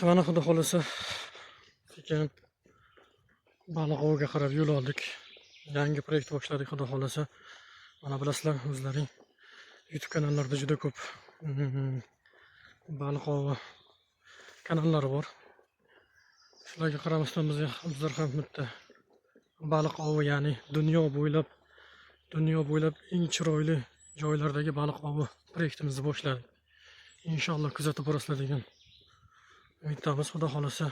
Mana xudo xolasa sekin baliq oviga qarab yo'l oldik. Yangi proyekt boshladik xudo xolasa. Mana bilasizlar, o'zlaring YouTube kanallarda juda ko'p baliq ovi kanallari bor. Shularga qaramasdan bizlar ham bitta baliq ovi, ya'ni dunyo bo'ylab eng chiroyli joylardagi baliq ovi proyektimizni boshladik. Inshaalloh kuzatib borasizlar degan umiddamiz xudo xolasa.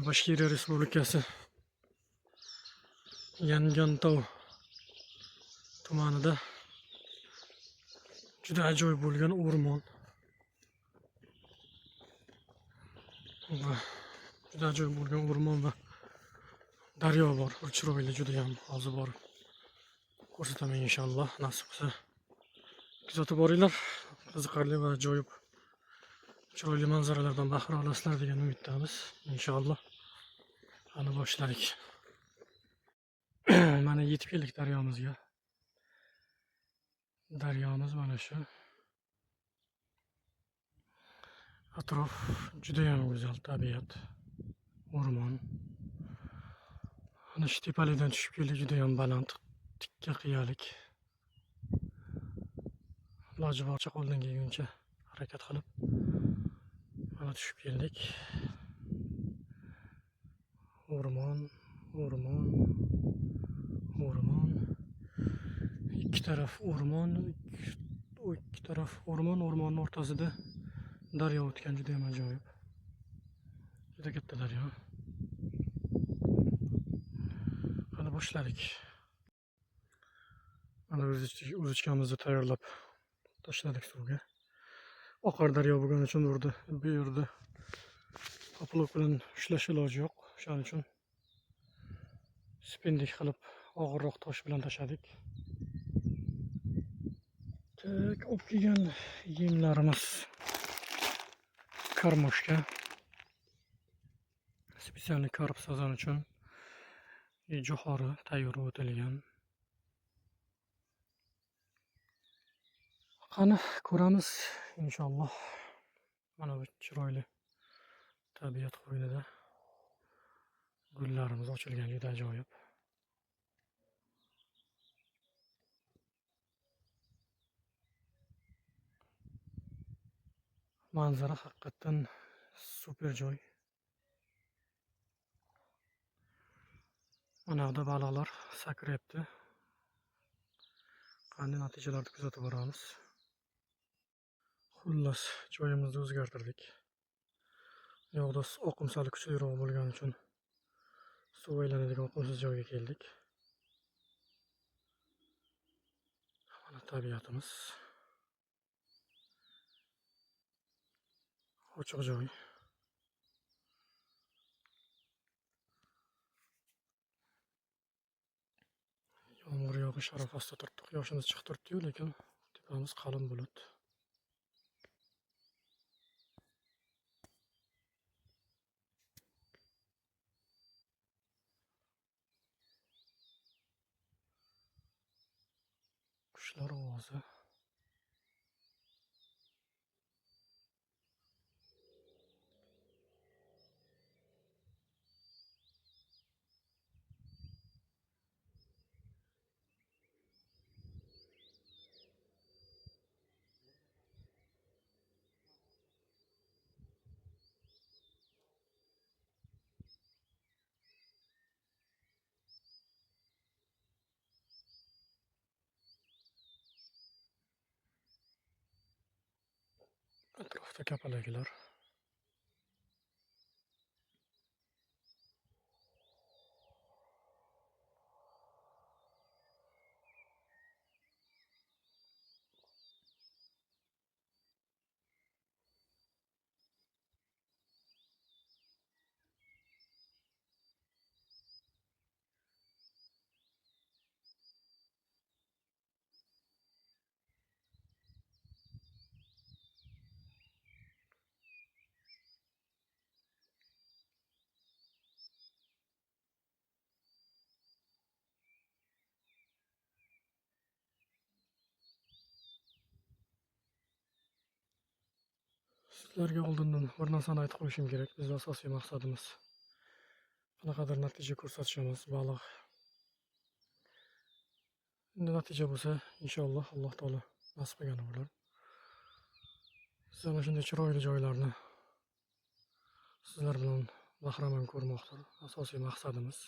Bashkiriya Respublikasi Yangantov tumanida juda ajoyib bo'lgan o'rmon va daryo bor. Chiroyli juda ham. Hozir borib ko'rsataman inshaalloh. Nasib bo'lsa kuzatib boringlar. Qiziqarli va ajoyib chiroyli manzaralardan bahra olasizlar degan umiddamiz. Inshaalloh. Ana boshladik. Mana yetib keldik daryomizga. Daryomiz mana shu. Atrof juda ham go'zal, tabiat, o'rmon. Ana shu tepalikdan tushib keldik, juda ham baland, tikka qiyalik. Iloji boricha qo'ldan kelguncha harakat qilib mana tushib keldik. O'rmon. Ikki taraf o'rmon, o'rmonning o'rtasida daryo o'tgan, juda ham ajoyib. Juda katta daryo. Qani boshladik. Mana uzichkamizni tayyorlab tashladik suvga. Oqar daryo bo'lgani uchun bu yerda poplok bilan ushlash iloji yo'q. Shuning uchun spindik qilib og'irroq tosh bilan tashladik. Olib kelgan yemlarimiz karmoshka. Spesialniy karp sazan uchun jo'xori tayyor o'tilgan. Qani ko'ramiz inshaalloh. Mana bu chiroyli tabiat qo'ynida gullarimiz ochilgan, juda ajoyib. Manzara haqiqatan super joy. Mana bu baliqlar sakrayapti. Qanday natijalarni kuzatib boramiz. Xullas, joyimizni o'zgartirdik. Yo'qda oqim sal kuchliroq bo'lgani uchun suv aylanadigan oqimsiz joyga keldik. Mana tabiatimiz. Ochiq joy. Yomg'ir yog'ish arafasida turibdi. Quyoshimiz chiqib turibdi-yu, lekin tepamiz qalin bulut. Qushlar ovozi. Atrofda kapalaklar. Sizlarga oldindan bir narsani aytib qo'yishim kerak. Bizning asosiy maqsadimiz qanaqadir natija ko'rsatishimiz, baliq. Endi natija bo'lsa, inshaalloh Alloh taolo nasib qilgani bo'lar. Siz ana shunday chiroyli joylarni sizlar bilan bahramand ko'rmoqdir asosiy maqsadimiz.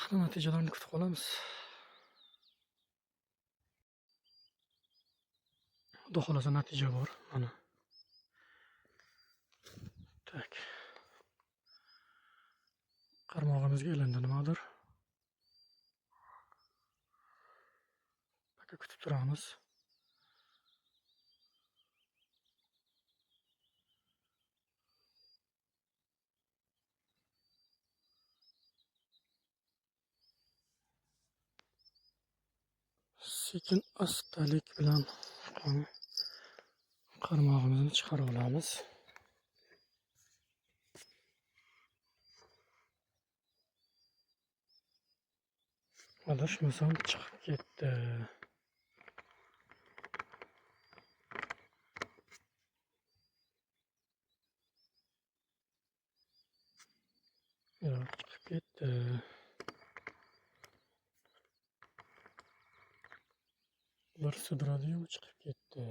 Natijalarni kutib qolamiz. Xudo xolasa natija bor. Mana. Tak. Qarmog'imizga aylandi nimadir. Aka kutib turamiz. Sekin astalik bilan qarmog'imizni chiqarib olamiz. Adashmasam chiqib ketdi. Yo'q, chiqib ketdi. Bir sidradi-yu chiqib ketdi.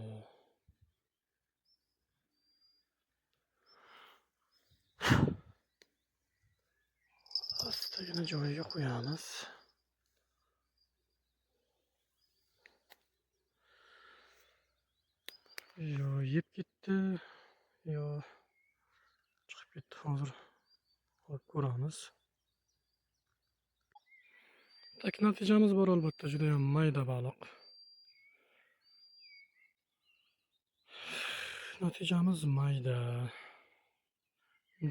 Astagina joyiga qo'yamiz. Yo yeb ketdi, yo chiqib ketdi. Hozir ko'ramiz. Tak natijamiz bor albatta, juda ham mayda baliq. Natijamiz mayda.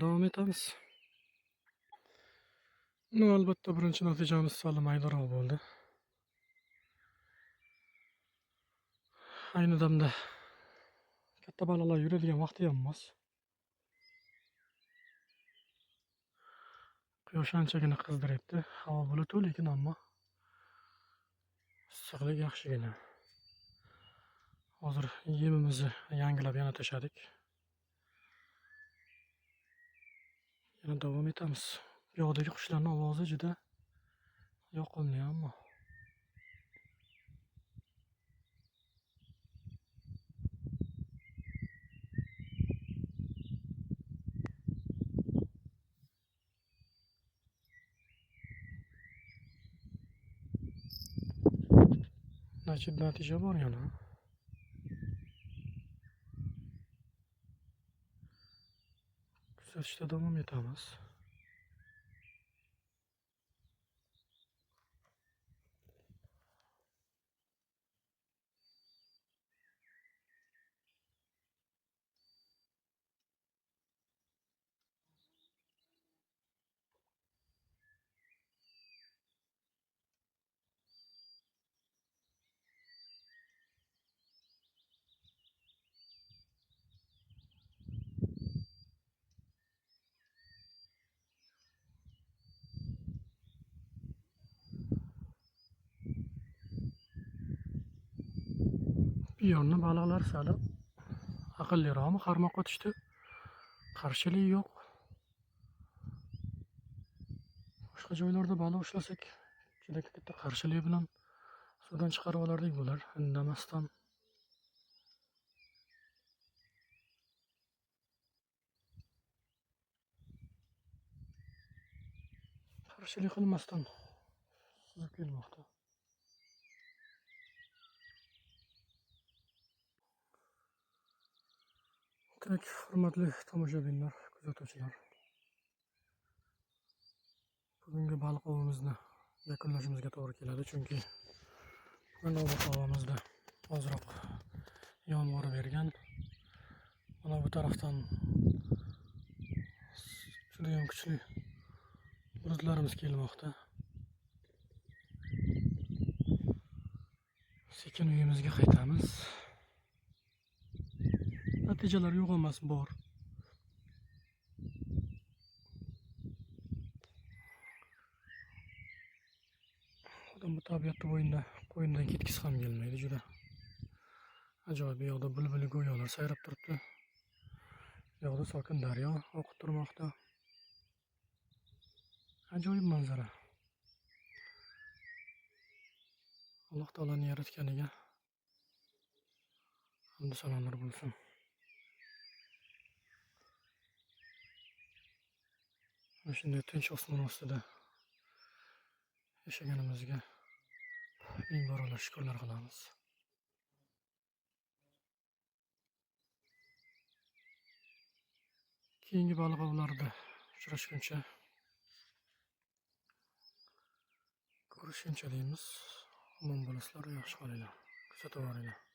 Davom etamiz. Albatta birinchi natijamiz sal maydaroq bo'ldi. Ayni damda katta baliqlar yuradigan vaqti ham emas. Quyosh anchagina qizdiryapti. Havo buluti, lekin ammo issiqlik yaxshigina. Hozir yemimizni yangilab yana tashadik. Yana davom etamiz. Bu yoqdagi qushlarning ovozi juda yoqimli ammo. Natija bor yana. Kuzatishda davom etamiz. Bu yerni baliqlar sal aqlliroqmi qarmoqqa tushdi. Qarshilik yo'q. Boshqa joylarda baliq ushlasak, juda katta qarshilik bilan suvdan chiqarib olardik bular, indamasdan. Qarshilik qilmasdan suzib kelmoqda. Tak, hurmatli tomoshabinlar, kuzatuvchilar. Bugungi baliq ovimizni yakunlashimizga to'g'ri keladi, chunki navbat havomizda ozroq yomg'ir bergan. Mana bu tarafdan juda ham kuchli bulutlarimiz kelmoqda. Sekin uyimizga qaytamiz. Natijalar yo'q emas, bor. Odam bu tabiatda qo'yindan ketgisi ham kelmaydi juda. Ajoyib, bu yoqda bulbuli go'yolar sayrab turibdi. Bu yoqda sokin daryo oqib turmoqda. Ajoyib manzara. Alloh taolaning yaratganiga hamd sanolar bo'lsin. Mana shunday tinch osmon ostida yashaganimizga ming barobar shukrlar qilamiz. Keyingi baliq ovlarida uchrashguncha, ko'rishguncha deymiz. Omon bo'lasizlar, yaxshi qolinglar. Kuzatib boringlar.